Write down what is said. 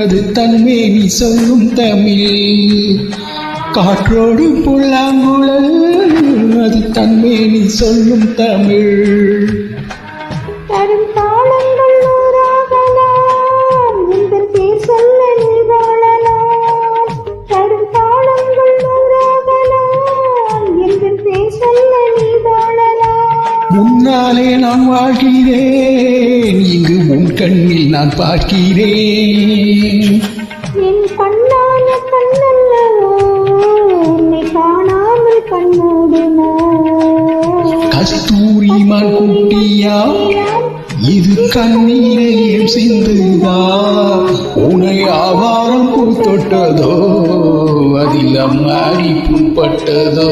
அது தன்மேனி சொல்லும் தமிழ். காற்றோடு புல்லாங்குழல் அது தன்மேனி சொல்லும் தமிழ். தரும் தாளங்கள் நூறாகலாம் எங்கள் பேர் சொல்ல நீ வாழலாம். தரும் தாளங்கள் நூறாகலாம் எங்கள் பேர் சொல்ல நீ வாழலாம். முன்னாலே நான் வாழ்கிறேன், இங்கு உன் கண்ணில் நான் பார்க்கிறேன். என் கண்ணான கண்ணல்லவோ உன்னை காணாமல் கண்ணோடுமோ. கஸ்தூரி மான் குட்டியா இது கண்ணீரையும் சிந்துதா. உனை ஆவாரம் பூ தொட்டதோ அதில் அம்மாடி புண்பட்டதோ.